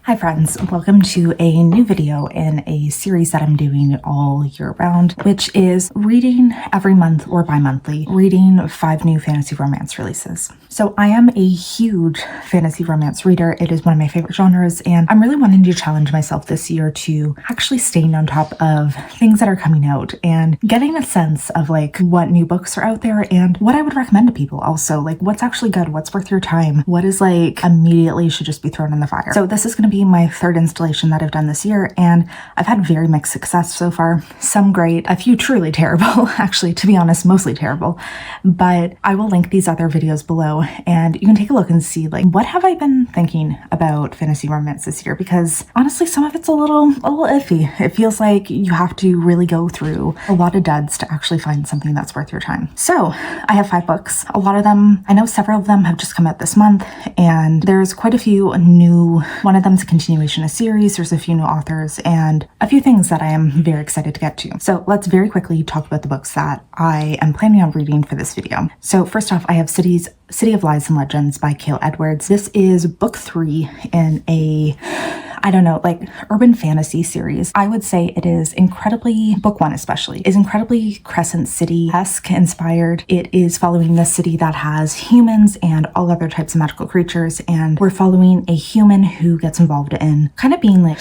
Hi friends, welcome to a new video in a series that I'm doing all year round, which is reading every month or bi-monthly, reading 5 new fantasy romance releases. So I am a huge fantasy romance reader. It is one of my favorite genres, and I'm really wanting to challenge myself this year to actually staying on top of things that are coming out and getting a sense of like what new books are out there and what I would recommend to people also, like what's actually good, what's worth your time, what is like immediately should just be thrown in the fire. So this is going to be my 3rd installation that I've done this year, and I've had very mixed success so far. Some great, a few truly terrible, actually, to be honest, mostly terrible. But I will link these other videos below and you can take a look and see like what have I been thinking about fantasy romance this year, because honestly some of it's a little iffy. It feels like you have to really go through a lot of duds to actually find something that's worth your time. So I have 5 books. A lot of them, I know several of them have just come out this month, and there's quite a few new, one of them's a continuation of series, there's a few new authors, and a few things that I am very excited to get to. So let's very quickly talk about the books that I am planning on reading for this video. So first off, I have City of Lies and Legends by Kale Edwards. This is book 3 in a, I don't know, like urban fantasy series. I would say it is incredibly, book 1 especially, is incredibly Crescent City-esque inspired. It is following this city that has humans and all other types of magical creatures, and we're following a human who gets involved in kind of being like,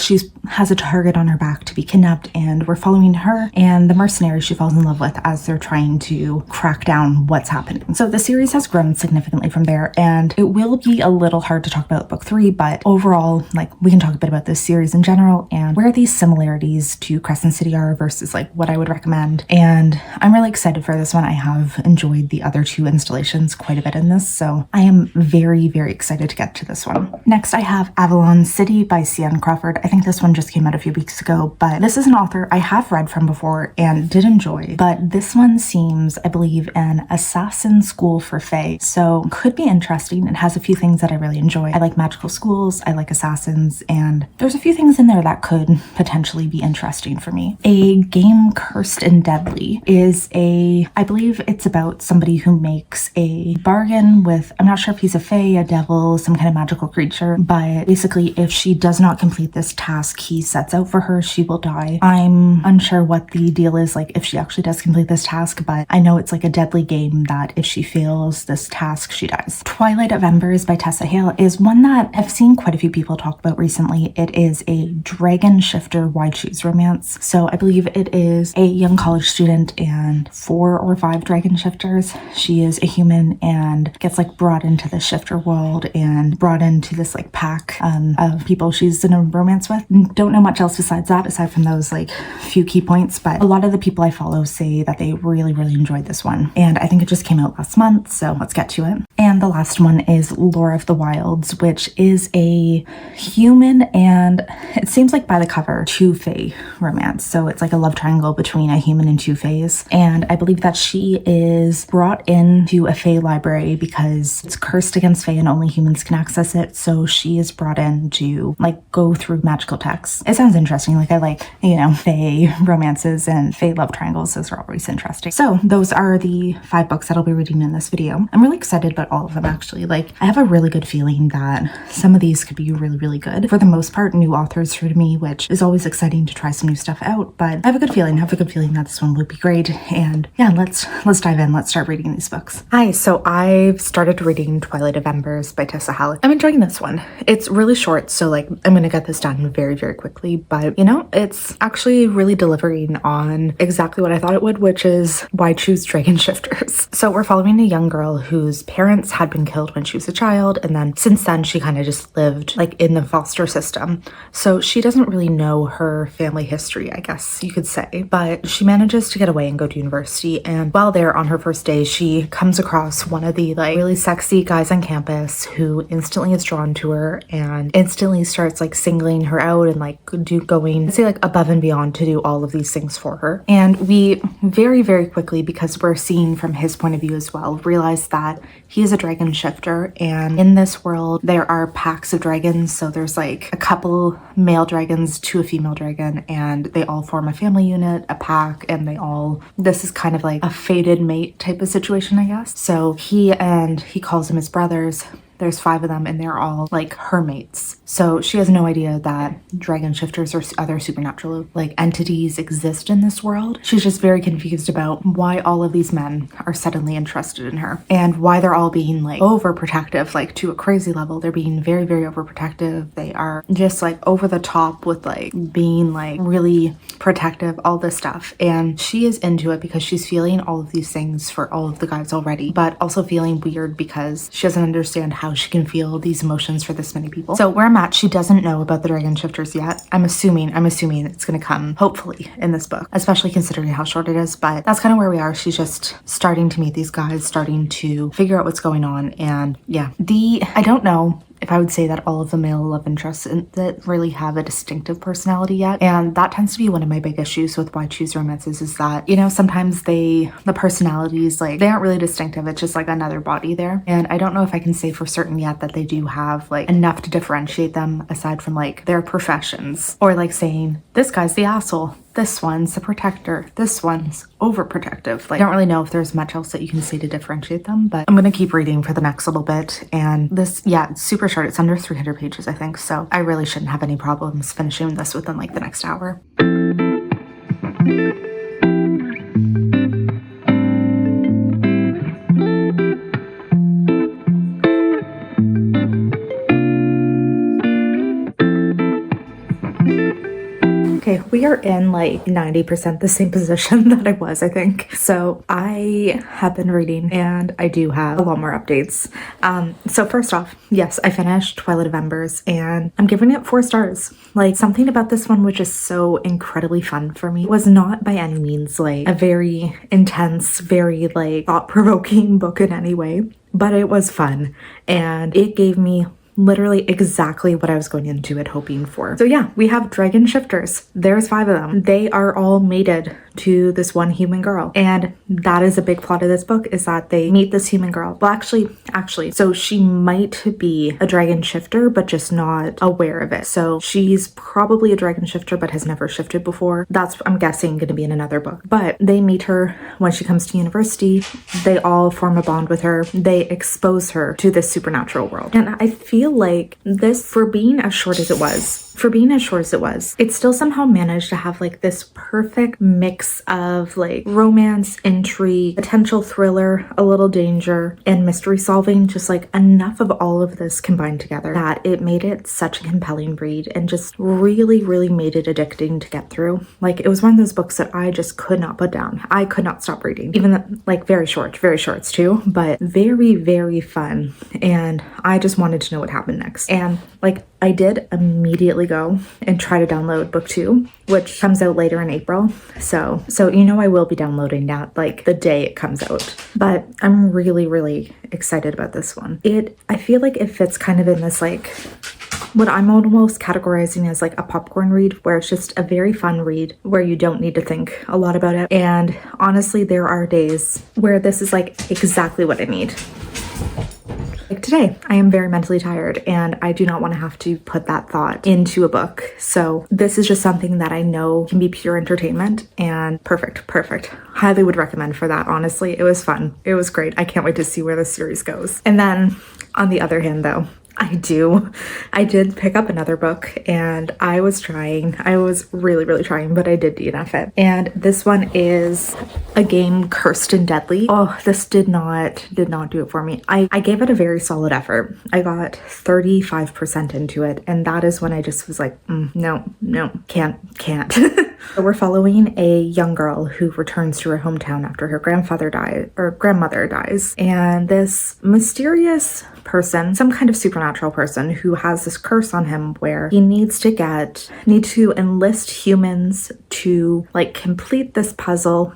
has a target on her back to be kidnapped, and we're following her and the mercenary she falls in love with as they're trying to crack down what's happening. So the series has grown significantly from there, and it will be a little hard to talk about book 3, but overall, like, we can talk a bit about this series in general and where these similarities to Crescent City are versus like what I would recommend. And I'm really excited for this one. I have enjoyed the other 2 installations quite a bit in this, so I am very, very excited to get to this one. Next, I have Avalon City by C.N. Crawford. I think this one just came out a few weeks ago, but this is an author I have read from before and did enjoy, but this one seems, I believe, an assassin school for fae, so could be interesting. It has a few things that I really enjoy. I like magical schools, I like assassins, and there's a few things in there that could potentially be interesting for me. A Game Cursed and Deadly is I believe it's about somebody who makes a bargain with, I'm not sure if he's a fae, a devil, some kind of magical creature, but basically if she does not complete this task he sets out for her, she will die. I'm unsure what the deal is, like if she actually does complete this task, but I know it's like a deadly game that if she fails this task, she dies. Twilight of Embers by Tessa Hale is one that I've seen quite a few people talk about recently. It is a dragon shifter why choose romance. So I believe it is a young college student and 4 or 5 dragon shifters. She is a human and gets like brought into the shifter world and brought into this like pack of people she's in a romance with. Don't know much else besides that, aside from those like few key points, but a lot of the people I follow say that they really, really enjoyed this one. And I think it just came out last month, so let's get to it. And the last one is Lore of the Wilds, which is a human and it seems like by the cover 2 fae romance. So it's like a love triangle between a human and 2 faes. And I believe that she is brought into a fae library because it's cursed against fae and only humans can access it. So she is brought in to like go through magical texts. It sounds interesting. Like I like, you know, fae romances and fae love triangles. Those are always interesting. So those are the 5 books that I'll be reading in this video. I'm really excited about all of them actually. Like I have a really good feeling that some of these could be really, really good. For the most part, new authors through to me, which is always exciting to try some new stuff out, but I have a good feeling that this one would be great. And yeah, let's dive in. Let's start reading these books. Hi, so I've started reading Twilight of Embers by Tessa Hale. I'm enjoying this one. It's really short, so like I'm gonna get this done very, very quickly, but you know, it's actually really delivering on exactly what I thought it would, which is why choose dragon shifters. So we're following a young girl whose parents had been killed when she was a child, and then since then she kind of just lived like in the foster system. So she doesn't really know her family history, I guess you could say, but she manages to get away and go to university. And while there on her first day, she comes across one of the like really sexy guys on campus who instantly is drawn to her and instantly starts like singling her out and like going above and beyond to do all of these things for her. And we very, very quickly, because we're seeing from his point of view as well, realize that he is a dragon shifter, and in this world there are packs of dragons. So there's like a couple male dragons to a female dragon, and they all form a family unit, a pack, and this is kind of like a fated mate type of situation, I guess. So he calls them his brothers. There's 5 of them and they're all like her mates. So she has no idea that dragon shifters or other supernatural like entities exist in this world. She's just very confused about why all of these men are suddenly interested in her and why they're all being like overprotective, like to a crazy level. They're being very, very overprotective. They are just like over the top with like being like really protective, all this stuff. And she is into it because she's feeling all of these things for all of the guys already, but also feeling weird because she doesn't understand how she can feel these emotions for this many people. So where I'm at, she doesn't know about the dragon shifters yet. I'm assuming it's going to come hopefully in this book, especially considering how short it is, but that's kind of where we are. She's just starting to meet these guys, starting to figure out what's going on. And yeah, I don't know if I would say that all of the male love interests that really have a distinctive personality yet. And that tends to be one of my big issues with why I choose romances, is that, you know, sometimes the personalities, like, they aren't really distinctive. It's just like another body there. And I don't know if I can say for certain yet that they do have like enough to differentiate them aside from like their professions, or like saying this guy's the asshole, this one's the protector, this one's overprotective. Like, I don't really know if there's much else that you can say to differentiate them, but I'm gonna keep reading for the next little bit. And this, yeah, it's super short. It's under 300 pages, I think. So I really shouldn't have any problems finishing this within like the next hour. Okay, we are in like 90% the same position that I was, I think. So I have been reading and I do have a lot more updates. So first off, yes, I finished Twilight of Embers and I'm giving it 4 stars. Like, something about this one which is so incredibly fun for me. It was not by any means like a very intense, very like thought-provoking book in any way, but it was fun and it gave me literally exactly what I was going into it hoping for. So yeah, we have dragon shifters. There's 5 of them. They are all mated to this one human girl. And that is a big plot of this book, is that they meet this human girl. Well, actually, so she might be a dragon shifter, but just not aware of it. So she's probably a dragon shifter, but has never shifted before. That's, I'm guessing, going to be in another book. But they meet her when she comes to university. They all form a bond with her. They expose her to this supernatural world. And I feel like this, for being as short as it was, it still somehow managed to have like this perfect mix of like romance, intrigue, potential thriller, a little danger, and mystery solving. Just like enough of all of this combined together that it made it such a compelling read and just really, really made it addicting to get through. Like, it was one of those books that I just could not put down. I could not stop reading. Even though, like, very shorts too, but very, very fun. And I just wanted to know what happened next. And like, I did immediately go and try to download book 2, which comes out later in April. So you know, I will be downloading that like the day it comes out. But I'm really, really excited about this one. I feel like it fits kind of in this like what I'm almost categorizing as like a popcorn read, where it's just a very fun read where you don't need to think a lot about it. And honestly, there are days where this is like exactly what I need. Like today, I am very mentally tired and I do not want to have to put that thought into a book. So this is just something that I know can be pure entertainment and perfect. Highly would recommend for that, honestly. It was fun. It was great. I can't wait to see where the series goes. And then on the other hand though, I did pick up another book and I was really, really trying, but I did DNF it. And this one is a game, Cursed and Deadly. Oh, this did not do it for me. I gave it a very solid effort. I got 35% into it. And that is when I just was like, no, can't. So we're following a young girl who returns to her hometown after her grandmother dies. And this mysterious person, some kind of supernatural person who has this curse on him where he needs to enlist humans to like complete this puzzle,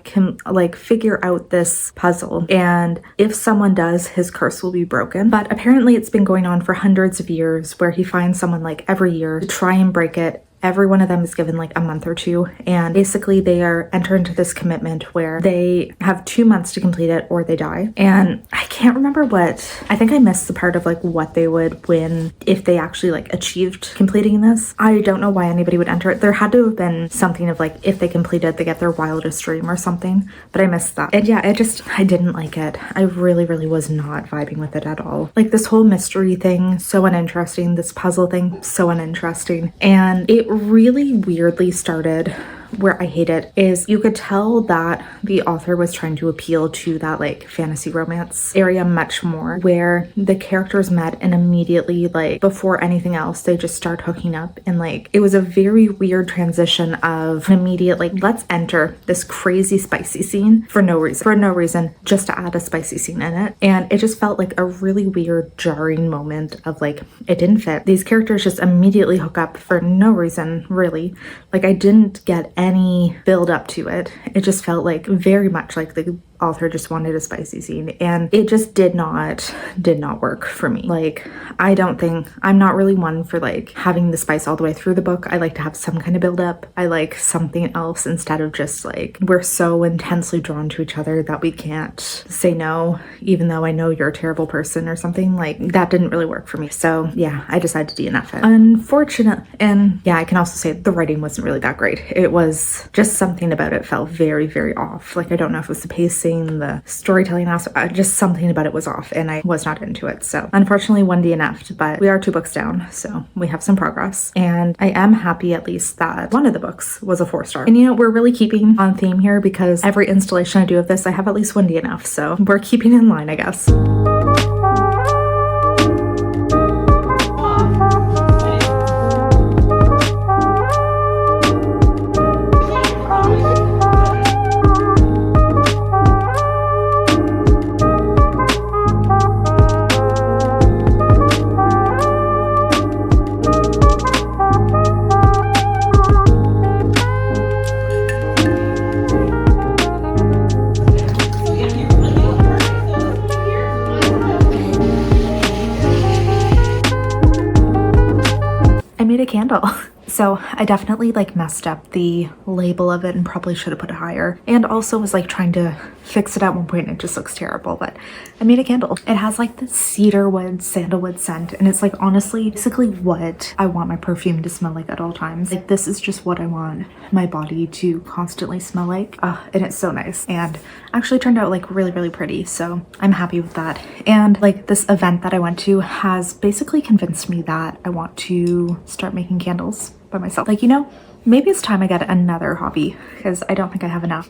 figure out this puzzle. And if someone does, his curse will be broken. But apparently it's been going on for hundreds of years, where he finds someone like every year to try and break it. every one of them is given like a month or two, and basically they are entered into this commitment where they have 2 months to complete it or they die. And I can't remember I think I missed the part of like what they would win if they actually like achieved completing this. I don't know why anybody would enter it. There had to have been something of like, if they complete it, they get their wildest dream or something, but I missed that. And yeah, I didn't like it. I really was not vibing with it at all. Like this whole mystery thing, so uninteresting. This puzzle thing, so uninteresting. And it really weirdly started where I hate it is you could tell that the author was trying to appeal to that like fantasy romance area much more, where the characters met and immediately, like before anything else, they just start hooking up. And like it was a very weird transition of an immediate like, let's enter this crazy spicy scene for no reason, just to add a spicy scene in it. And it just felt like a really weird jarring moment of like, it didn't fit. These characters just immediately hook up for no reason, really. Like I didn't get any build up to it. It just felt like very much like the author just wanted a spicy scene, and it just did not work for me. Like I'm not really one for like having the spice all the way through the book. I like to have some kind of build up. I like something else instead of just like we're so intensely drawn to each other that we can't say no even though I know you're a terrible person or something. Like that didn't really work for me. So yeah, I decided to DNF it. Unfortunate. And yeah, I can also say the writing wasn't really that great. It was just something about it felt very off. Like I don't know if it was the pacing, the storytelling aspect, just something about it was off and I was not into it. So unfortunately one DNF'd, but we are 2 books down, so we have some progress. And I am happy at least that one of the books was a 4-star. And you know, we're really keeping on theme here because every installation I do of this, I have at least 1 DNF. So we're keeping in line, I guess. A candle. So I definitely like messed up the label of it and probably should have put it higher, and also was like trying to fix it at one point and it just looks terrible, but I made a candle. It has like the cedarwood sandalwood scent, and it's like honestly basically what I want my perfume to smell like at all times. Like this is just what I want my body to constantly smell like, and it's so nice and actually turned out like really pretty, so I'm happy with that. And like this event that I went to has basically convinced me that I want to start making candles by myself. Like, you know, maybe it's time I get another hobby because I don't think I have enough.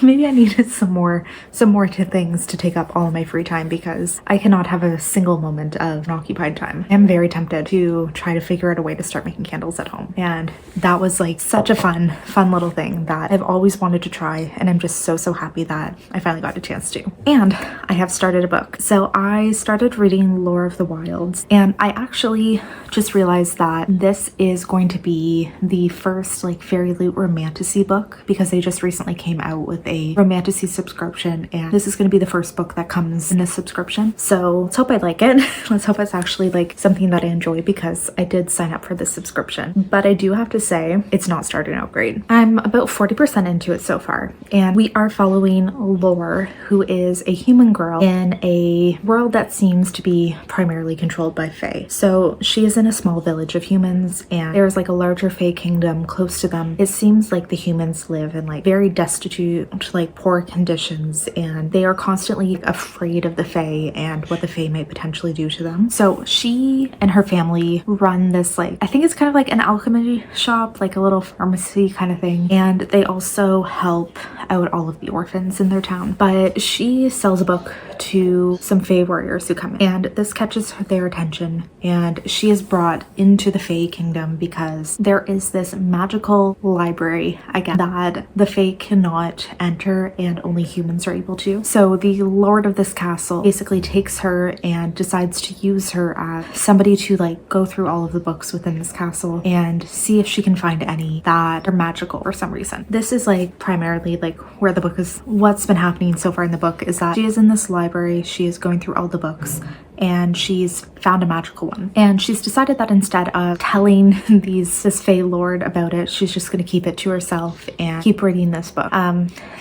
Maybe I needed some more things to take up all of my free time because I cannot have a single moment of occupied time. I'm very tempted to try to figure out a way to start making candles at home. And that was like such a fun little thing that I've always wanted to try. And I'm just so happy that I finally got a chance to. And I have started a book. So I started reading Lore of the Wilds, and I actually just realized that this is going to be the first like Fairy Loot Romantasy book because they just recently came out with a Romantasy subscription, and this is going to be the first book that comes in this subscription. So let's hope I like it. Let's hope it's actually like something that I enjoy because I did sign up for this subscription. But I do have to say it's not starting out great. I'm about 40% into it so far, and we are following Lore, who is a human girl in a world that seems to be primarily controlled by Fae. So she is in a small village of humans, and there's like a larger Fae kingdom close to them. It seems like the humans live in like very destitute, like poor conditions, and they are constantly afraid of the Fae and what the Fae may potentially do to them. So she and her family run this like, I think it's kind of like an alchemy shop, like a little pharmacy kind of thing, and they also help out all of the orphans in their town. But she sells a book to some Fae warriors who come in, and this catches their attention, and she is brought into the Fae kingdom because there is this magical library, I guess, that the Fae cannot enter and only humans are able to. So the lord of this castle basically takes her and decides to use her as somebody to like go through all of the books within this castle and see if she can find any that are magical for some reason. This is like primarily like where the book is, what's been happening so far in the book is that she is in this library, she is going through all the books, and she's found a magical one. And she's decided that instead of telling this Fae Lord about it, she's just going to keep it to herself and keep reading this book.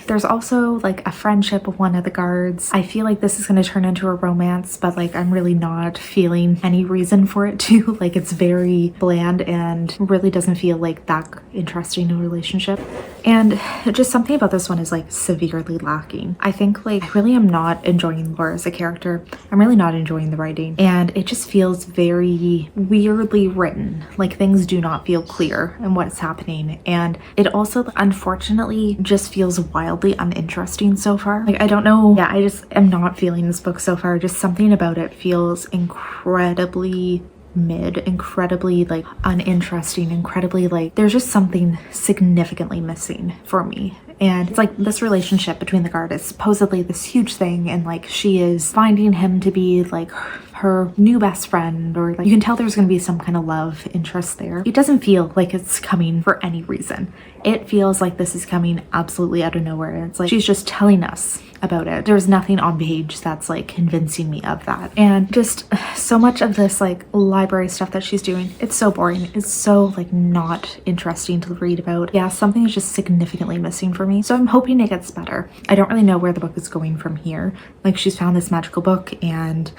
There's also like a friendship with one of the guards. I feel like this is going to turn into a romance, but like I'm really not feeling any reason for it to. Like it's very bland and really doesn't feel like that interesting a relationship. And just something about this one is like severely lacking. I think like I really am not enjoying Laura as a character. I'm really not enjoying the writing, and it just feels very weirdly written. Like things do not feel clear in what's happening, and it also unfortunately just feels wildly uninteresting so far. Like I don't know, yeah, I just am not feeling this book so far. Just something about it feels incredibly mid, incredibly like uninteresting, incredibly like there's just something significantly missing for me. And it's like this relationship between the guard is supposedly this huge thing, and like she is finding him to be like her new best friend, or like you can tell there's going to be some kind of love interest there. It doesn't feel like it's coming for any reason. It feels like this is coming absolutely out of nowhere. It's like she's just telling us about it. There's nothing on page that's like convincing me of that. And just so much of this like library stuff that she's doing, it's so boring. It's so like not interesting to read about. Yeah, something is just significantly missing for me. So I'm hoping it gets better. I don't really know where the book is going from here. Like she's found this magical book and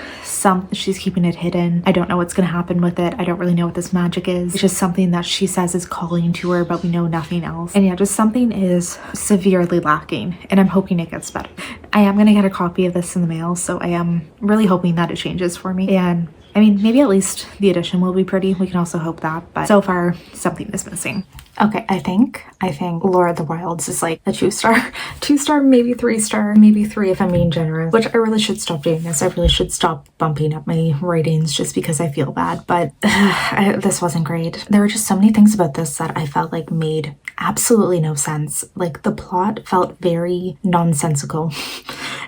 she's keeping it hidden. I don't know what's gonna happen with it. I don't really know what this magic is. It's just something that she says is calling to her, but we know nothing else. And yeah, just something is severely lacking, and I'm hoping it gets better. I am gonna get a copy of this in the mail, so I am really hoping that it changes for me. And I mean, maybe at least the edition will be pretty. We can also hope that, but so far something is missing. Okay, I think Laura of the Wilds is like a 2-star, maybe 3-star, maybe 3 if I'm being generous, which I really should stop doing this. I really should stop bumping up my ratings just because I feel bad, but this wasn't great. There were just so many things about this that I felt like made absolutely no sense. Like the plot felt very nonsensical.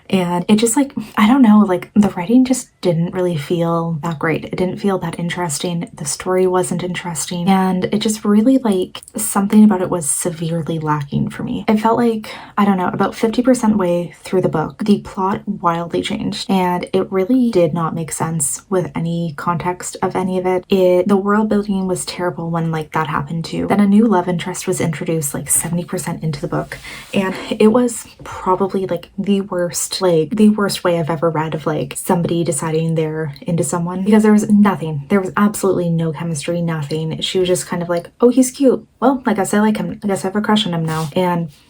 And it just like, I don't know, like the writing just didn't really feel that great. It didn't feel that interesting. The story wasn't interesting. And it just really like something about it was severely lacking for me. It felt like, I don't know, about 50% way through the book, the plot wildly changed. And it really did not make sense with any context of any of it. The world building was terrible when like that happened too. Then a new love interest was introduced like 70% into the book. And it was probably like the worst way I've ever read of like somebody deciding they're into someone, because there was nothing. There was absolutely no chemistry, nothing. She was just kind of like, oh, he's cute. Well, I guess I like him. I guess I have a crush on him now.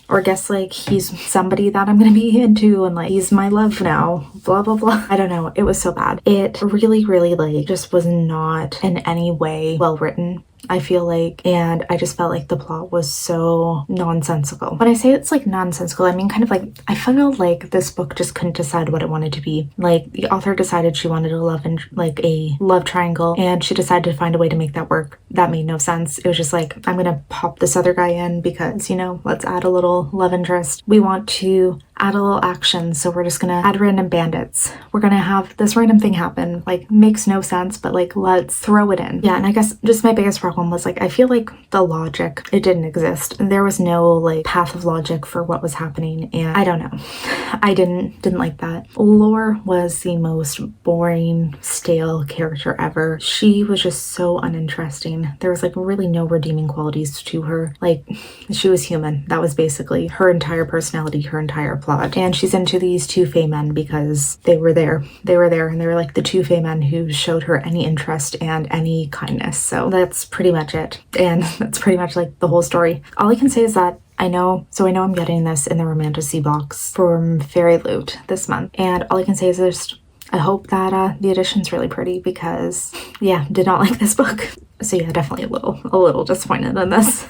Or I guess like he's somebody that I'm gonna be into, and like he's my love now, blah, blah, blah. I don't know. It was so bad. It really, really like just was not in any way well written, I feel like, and I just felt like the plot was so nonsensical. When I say it's like nonsensical, I mean kind of like I felt like this book just couldn't decide what it wanted to be. Like the author decided she wanted a love triangle, and she decided to find a way to make that work. That made no sense. It was just like, I'm gonna pop this other guy in because, you know, let's add a little love interest. We want to add a little action, so we're just gonna add random bandits. We're gonna have this random thing happen. Like makes no sense, but like let's throw it in. Yeah, and I guess just my biggest problem was like I feel like the logic, it didn't exist. There was no like path of logic for what was happening, and I don't know. I didn't like that. Lore was the most boring, stale character ever. She was just so uninteresting. There was like really no redeeming qualities to her. Like she was human. That was basically her entire personality, her entire plot. And she's into these 2 Fae men because they were there, and they were like the 2 Fae men who showed her any interest and any kindness. So that's pretty much it, and that's pretty much like the whole story. All I can say is that I know I'm getting this in the Romantasy box from Fairy Loot this month, and all I can say is I hope that the edition's really pretty, because yeah, did not like this book. So yeah, definitely a little disappointed in this.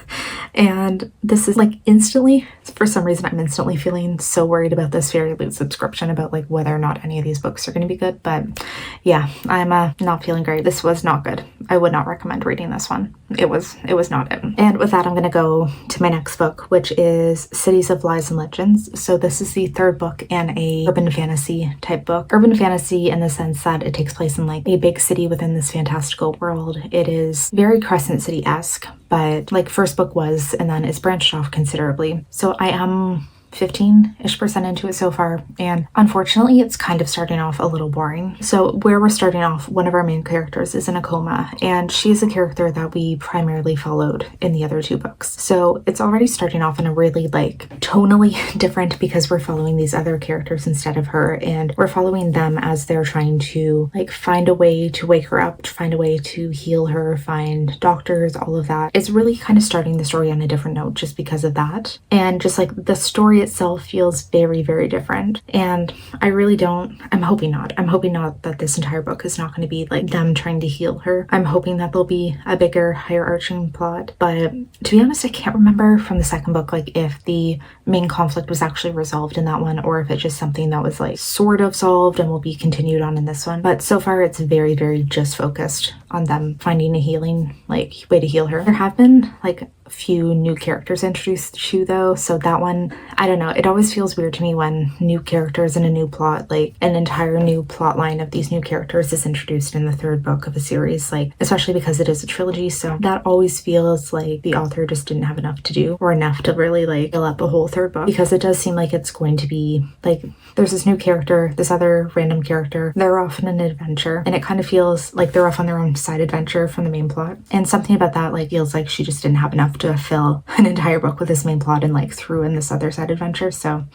And this is like instantly, for some reason, I'm instantly feeling so worried about this Fairy Loot subscription, about like whether or not any of these books are going to be good. But yeah, I'm not feeling great. This was not good. I would not recommend reading this one. It was not it. And with that, I'm going to go to my next book, which is Cities of Lies and Legends. So this is the 3rd book in a urban fantasy type book. Urban fantasy in the sense that it takes place in like a big city within this fantastical world. It is very Crescent City-esque, but like first book was, and then it's branched off considerably. So I am 15-ish% into it so far, and unfortunately it's kind of starting off a little boring. So where we're starting off, one of our main characters is in a coma, and she's a character that we primarily followed in the other two books. So it's already starting off in a really like tonally different, because we're following these other characters instead of her, and we're following them as they're trying to like find a way to wake her up, to find a way to heal her, find doctors, all of that. It's really kind of starting the story on a different note just because of that. And just like the story itself feels very, very different. And I really don't, I'm hoping not that this entire book is not going to be like them trying to heal her. I'm hoping that there'll be a bigger, higher arching plot. But to be honest, I can't remember from the second book, like if the main conflict was actually resolved in that one, or if it's just something that was like sort of solved and will be continued on in this one. But so far it's very, very just focused on them finding a healing, like way to heal her. There have been like few new characters introduced too though, so that one, I don't know, it always feels weird to me when new characters in a new plot, like an entire new plot line of these new characters is introduced in the third book of a series, like especially because it is a trilogy. So that always feels like the author just didn't have enough to do, or enough to really like fill up a whole third book, because it does seem like it's going to be like there's this new character, this other random character, they're off on an adventure, and it kind of feels like they're off on their own side adventure from the main plot, and something about that like feels like she just didn't have enough to fill an entire book with this main plot and like threw in this other side adventure. So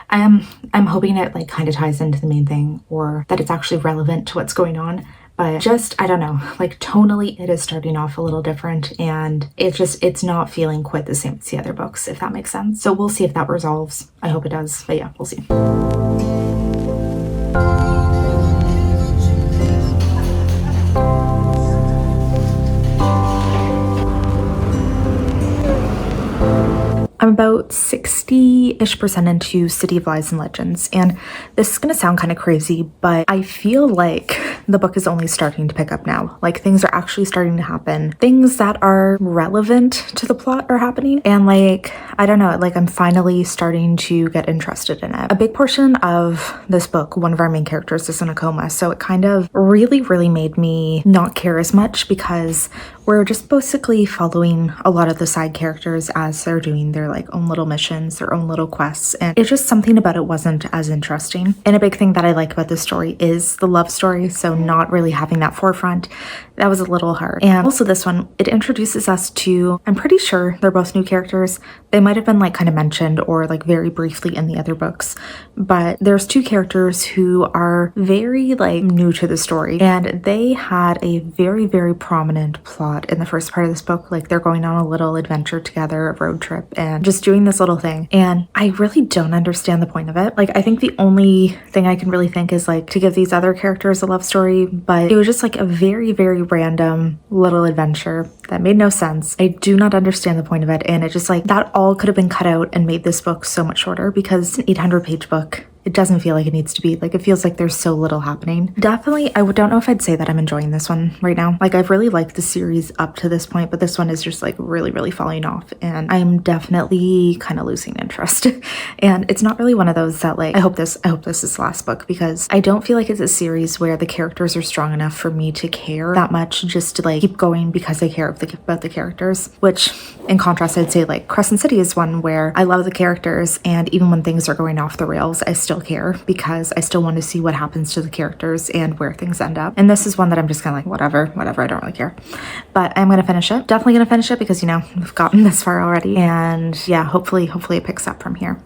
I'm hoping it like kind of ties into the main thing, or that it's actually relevant to what's going on. But just, I don't know, like tonally it is starting off a little different, and it's not feeling quite the same as the other books, if that makes sense. So we'll see if that resolves. I hope it does, but yeah, we'll see. I'm about 60-ish% into City of Lies and Legends, and this is gonna sound kind of crazy, but I feel like the book is only starting to pick up now. Like things are actually starting to happen. Things that are relevant to the plot are happening, and like, I don't know, like I'm finally starting to get interested in it. A big portion of this book, one of our main characters is in a coma, so it kind of really made me not care as much, because we're just basically following a lot of the side characters as they're doing their like own little missions, their own little quests, and it's just something about it wasn't as interesting. And a big thing that I like about this story is the love story, so not really having that forefront, that was a little hard. And also this one, it introduces us to, I'm pretty sure they're both new characters. They might have been like kind of mentioned or like very briefly in the other books, but there's two characters who are very like new to the story, and they had a very prominent plot in the first part of this book. Like they're going on a little adventure together, a road trip, and just doing this little thing, and I really don't understand the point of it. Like I think the only thing I can really think is like to give these other characters a love story, but it was just like a very random little adventure that made no sense. I do not understand the point of it, and it just like that all could have been cut out and made this book so much shorter, because it's an 800-page book. It doesn't feel like it needs to be. Like, it feels like there's so little happening. Definitely, I don't know if I'd say that I'm enjoying this one right now. Like, I've really liked the series up to this point, but this one is just like really falling off, and I'm definitely kind of losing interest. And it's not really one of those that like, I hope this is the last book, because I don't feel like it's a series where the characters are strong enough for me to care that much just to like keep going because I care about the characters. Which, in contrast, I'd say like Crescent City is one where I love the characters, and even when things are going off the rails, I still care, because I still want to see what happens to the characters and where things end up. And this is one that I'm just kind of like, whatever, I don't really care. But I'm gonna finish it. Definitely gonna finish it, because you know, we've gotten this far already, and yeah, hopefully it picks up from here.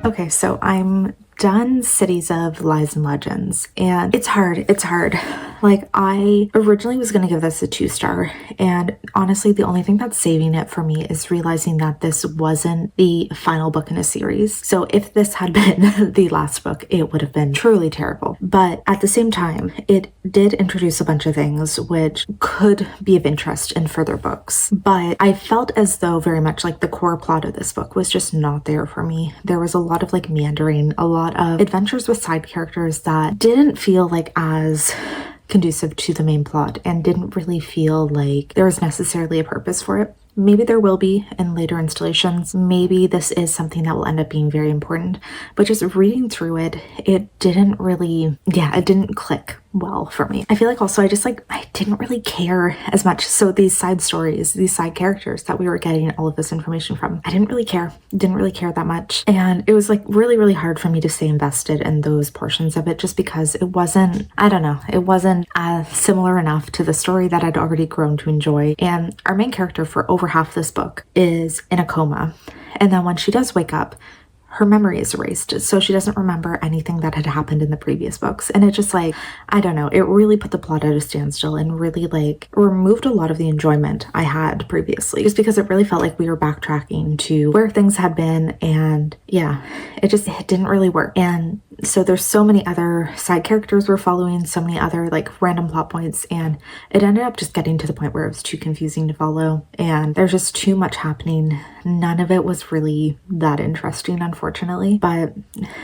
Okay, so I'm done Cities of Lies and Legends, and it's hard. Like, I originally was going to give this a 2-star, and honestly, the only thing that's saving it for me is realizing that this wasn't the final book in a series. So if this had been the last book, it would have been truly terrible. But at the same time, it did introduce a bunch of things which could be of interest in further books. But I felt as though very much like the core plot of this book was just not there for me. There was a lot of like meandering, a lot of adventures with side characters that didn't feel like as conducive to the main plot, and didn't really feel like there was necessarily a purpose for it. Maybe there will be in later installations. Maybe this is something that will end up being very important. But just reading through it, it didn't really, it didn't click well for me. I feel like also I didn't really care as much. So these side stories, these side characters that we were getting all of this information from, I didn't really care that much. And it was like really, really hard for me to stay invested in those portions of it just because it wasn't, I don't know, it wasn't similar enough to the story that I'd already grown to enjoy. And our main character for over half this book is in a coma. And then when she does wake up, her memory is erased. So she doesn't remember anything that had happened in the previous books. And it just like, I don't know, it really put the plot at a standstill and really like removed a lot of the enjoyment I had previously, just because it really felt like we were backtracking to where things had been. And yeah, it didn't really work. And so there's so many other side characters we're following, so many other like random plot points, and it ended up just getting to the point where it was too confusing to follow and there's just too much happening. None of it was really that interesting, unfortunately. But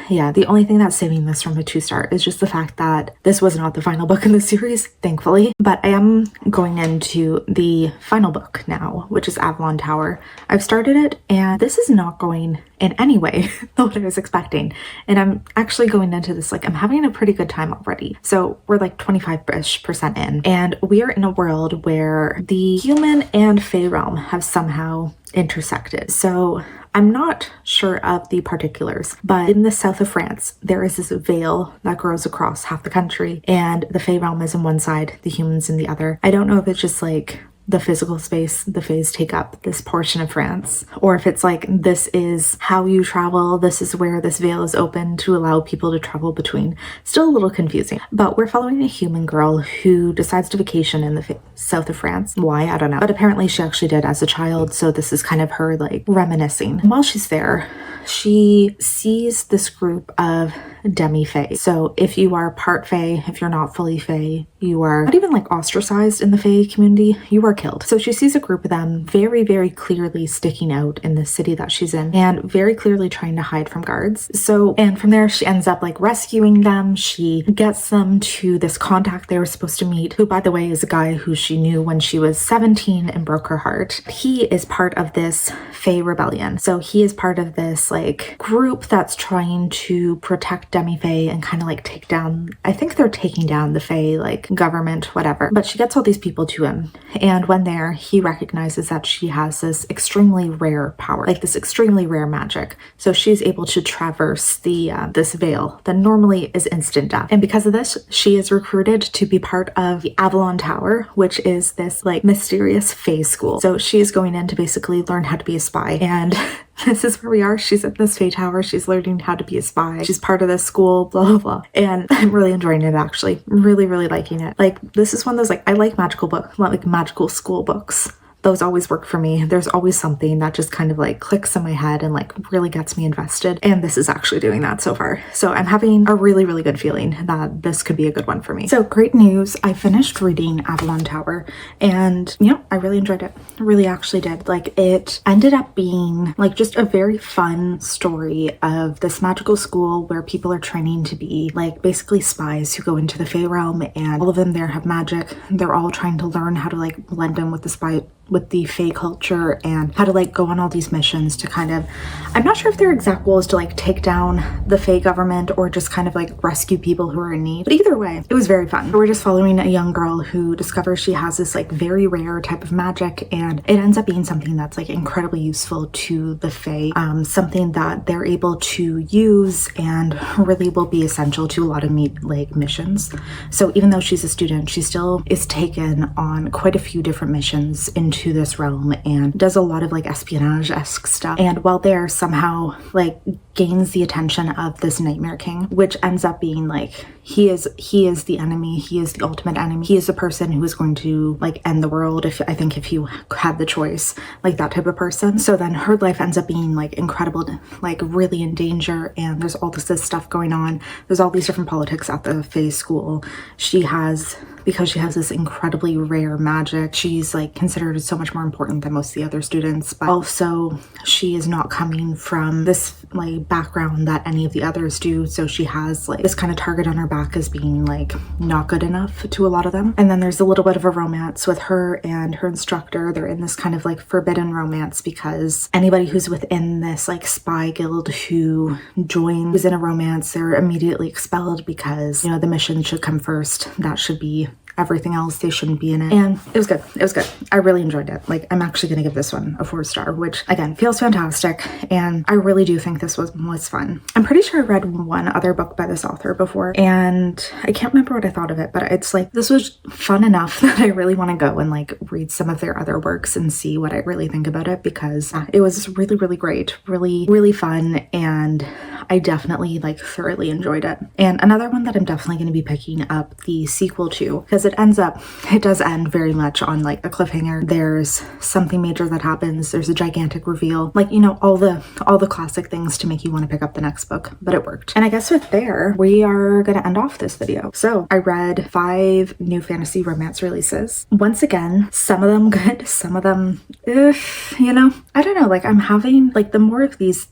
yeah, the only thing that's saving this from a 2-star is just the fact that this was not the final book in the series, thankfully. But I am going into the final book now, which is Avalon Tower. I've started it and this is not going in any way what I was expecting. And I'm actually going into this like I'm having a pretty good time already. So we're like 25% in, and we are in a world where the human and Fey realm have somehow intersected. So I'm not sure of the particulars, but in the south of France, there is this veil that grows across half the country, and the Fey realm is on one side, the humans in the other. I don't know if it's just like the physical space the Fays take up this portion of France, or if it's like this is how you travel, this is where this veil is open to allow people to travel between. Still a little confusing, but we're following a human girl who decides to vacation in the south of France. Why? I don't know, but apparently she actually did as a child, so this is kind of her like reminiscing. While she's there, she sees this group of demi-fae. So if you are part fae, if you're not fully fae, you are not even like ostracized in the fae community, you are killed. So she sees a group of them very, very clearly sticking out in the city that she's in and very clearly trying to hide from guards. So, and from there she ends up like rescuing them. She gets them to this contact they were supposed to meet, who by the way is a guy who she knew when she was 17 and broke her heart. He is part of this fae rebellion. So he is part of this like group that's trying to protect demi-fae and kind of like take down, I think they're taking down the fae like government, whatever. But she gets all these people to him, and when there, he recognizes that she has this extremely rare power, like this extremely rare magic. So she's able to traverse the this veil that normally is instant death. And because of this, she is recruited to be part of the Avalon Tower, which is this like mysterious fae school. So she is going in to basically learn how to be a spy, and this is where we are. She's at this Fae Tower. She's learning how to be a spy. She's part of this school, blah, blah, blah. And I'm really enjoying it, actually. Really, really liking it. Like, this is one of those, like, I like magical books, like magical school books. Those always work for me. There's always something that just kind of like clicks in my head and like really gets me invested. And this is actually doing that so far. So I'm having a really, really good feeling that this could be a good one for me. So great news. I finished reading Avalon Tower and I really enjoyed it. I really actually did. Like it ended up being like just a very fun story of this magical school where people are training to be like basically spies who go into the Fae realm, and all of them there have magic. They're all trying to learn how to like blend in with the Fae culture and how to like go on all these missions to kind of, I'm not sure if their exact goal is to like take down the Fae government or just kind of like rescue people who are in need. But either way, it was very fun. We're just following a young girl who discovers she has this like very rare type of magic, and it ends up being something that's like incredibly useful to the Fae, something that they're able to use and really will be essential to a lot of missions. So even though she's a student, she still is taken on quite a few different missions into this realm and does a lot of like espionage-esque stuff, and while there somehow like gains the attention of this Nightmare King, which ends up being like he is the enemy. He is the ultimate enemy. He is the person who is going to like end the world if you had the choice, like that type of person. So then her life ends up being like incredible, like really in danger, and there's all this stuff going on. There's all these different politics at the Fae school. Because she has this incredibly rare magic, she's like considered so much more important than most of the other students, but also she is not coming from this like background that any of the others do. So she has like this kind of target on her back as being like not good enough to a lot of them. And then there's a little bit of a romance with her and her instructor. They're in this kind of like forbidden romance because anybody who's within this like spy guild who joins in a romance, they're immediately expelled because, you know, the mission should come first. That should be everything else. They shouldn't be in it. And it was good. It was good. I really enjoyed it. Like, I'm actually going to give this one a 4-star, which again feels fantastic. And I really do think this was fun. I'm pretty sure I read one other book by this author before, and I can't remember what I thought of it, but it's like, this was fun enough that I really want to go and like read some of their other works and see what I really think about it, because it was really, really great. Really, really fun. And I definitely like thoroughly enjoyed it. And another one that I'm definitely going to be picking up the sequel to, because it does end very much on like a cliffhanger. There's something major that happens. There's a gigantic reveal, like, you know, all the classic things to make you want to pick up the next book, but it worked. And I guess with there, we are going to end off this video. So I read 5 new fantasy romance releases. Once again, some of them good, some of them, you know, I don't know, like I'm having like, the more of these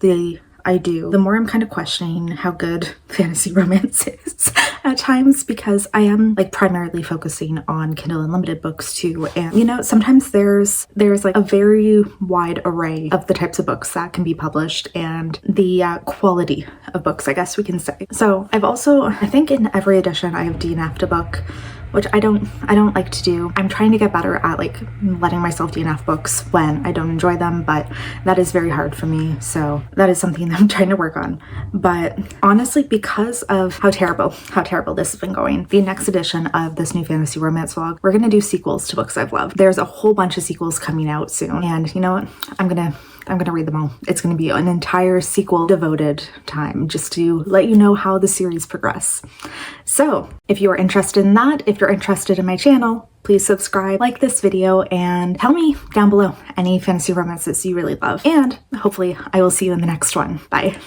I do, the more I'm kind of questioning how good fantasy romance is at times, because I am like primarily focusing on Kindle Unlimited books too. And you know, sometimes there's like a very wide array of the types of books that can be published and the quality of books, I guess we can say. So I've also, I think in every edition I have DNF'd a book, which I don't like to do. I'm trying to get better at like letting myself DNF books when I don't enjoy them, but that is very hard for me. So that is something that I'm trying to work on. But honestly, because of how terrible this has been going, the next edition of this new fantasy romance vlog, we're gonna do sequels to books I've loved. There's a whole bunch of sequels coming out soon, and you know what? I'm gonna read them all. It's going to be an entire sequel devoted time just to let you know how the series progress. So if you are interested in that, if you're interested in my channel, please subscribe, like this video, and tell me down below any fantasy romances you really love. And hopefully I will see you in the next one. Bye.